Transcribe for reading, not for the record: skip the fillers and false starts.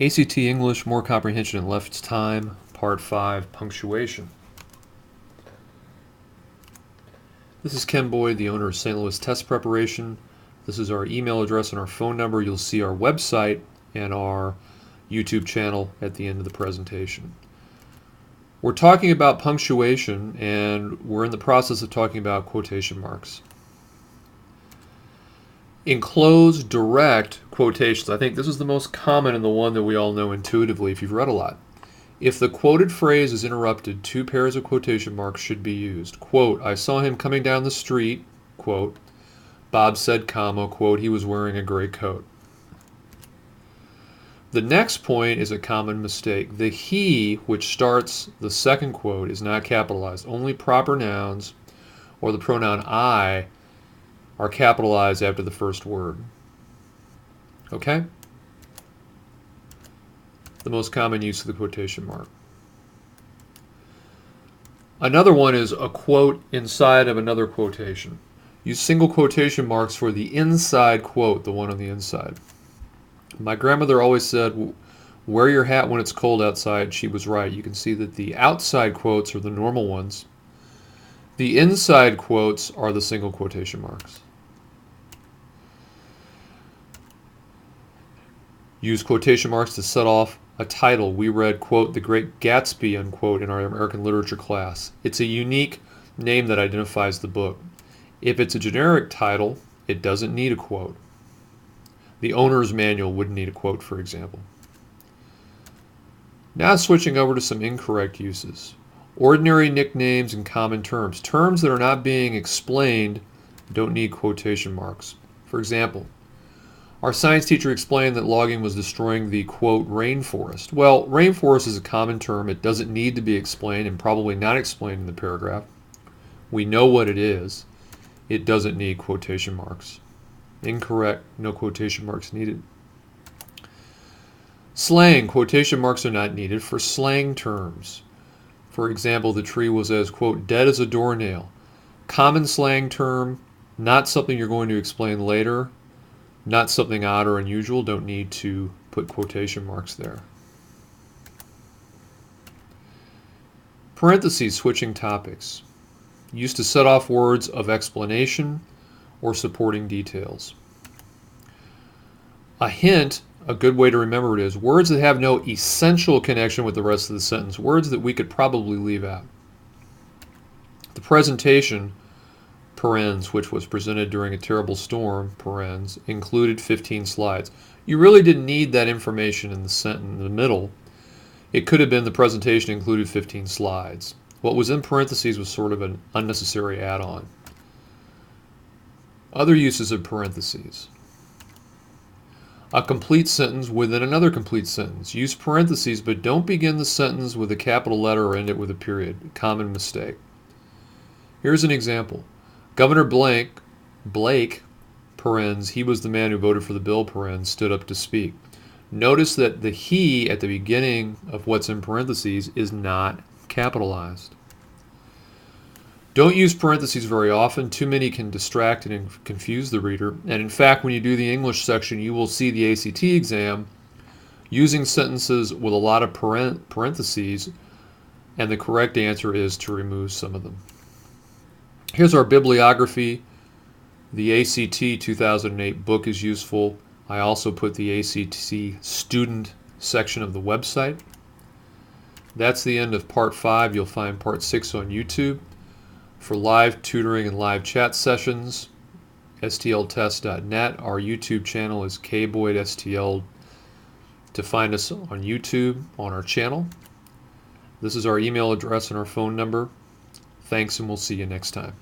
ACT English, More Comprehension in Less Time, Part 5, Punctuation. This is Ken Boyd, the owner of St. Louis Test Preparation. This is our email address and our phone number. You'll see our website and our YouTube channel at the end of the presentation. We're talking about punctuation, and we're in the process of talking about quotation marks. Enclosed direct quotations. I think this is the most common and the one that we all know intuitively if you've read a lot. If the quoted phrase is interrupted, two pairs of quotation marks should be used. Quote, I saw him coming down the street, quote, Bob said, comma, quote, he was wearing a gray coat. The next point is a common mistake. The he, which starts the second quote, is not capitalized. Only proper nouns or the pronoun I are capitalized after the first word. Okay? The most common use of the quotation mark. Another one is a quote inside of another quotation. Use single quotation marks for the inside quote, the one on the inside. My grandmother always said, wear your hat when it's cold outside. She was right. You can see that the outside quotes are the normal ones. The inside quotes are the single quotation marks. Use quotation marks to set off a title. We read, quote, The Great Gatsby, unquote, in our American literature class. It's a unique name that identifies the book. If it's a generic title, it doesn't need a quote. The owner's manual wouldn't need a quote, for example. Now switching over to some incorrect uses. Ordinary nicknames and common terms. Terms that are not being explained don't need quotation marks. For example, our science teacher explained that logging was destroying the, quote, rainforest. Well, rainforest is a common term. It doesn't need to be explained and probably not explained in the paragraph. We know what it is. It doesn't need quotation marks. Incorrect, no quotation marks needed. Slang, quotation marks are not needed for slang terms. For example, the tree was as, quote, dead as a doornail. Common slang term, not something you're going to explain later. Not something odd or unusual, don't need to put quotation marks there. Parentheses, switching topics. Used to set off words of explanation or supporting details. A hint, a good way to remember it is words that have no essential connection with the rest of the sentence, words that we could probably leave out. The presentation, parens, which was presented during a terrible storm, parens, included 15 slides. You really didn't need that information in the sentence in the middle. It could have been the presentation included 15 slides. What was in parentheses was sort of an unnecessary add-on. Other uses of parentheses. A complete sentence within another complete sentence. Use parentheses, but don't begin the sentence with a capital letter or end it with a period. Common mistake. Here's an example. Governor Blake, parens, he was the man who voted for the bill, parens, stood up to speak. Notice that the he at the beginning of what's in parentheses is not capitalized. Don't use parentheses very often. Too many can distract and confuse the reader. And in fact, when you do the English section, you will see the ACT exam using sentences with a lot of parentheses, and the correct answer is to remove some of them. Here's our bibliography. The ACT 2008 book is useful. I also put the ACT student section of the website. That's the end of Part 5. You'll find Part 6 on YouTube. For live tutoring and live chat sessions, stltest.net. Our YouTube channel is kboydstl. To find us on YouTube, on our channel. This is our email address and our phone number. Thanks, and we'll see you next time.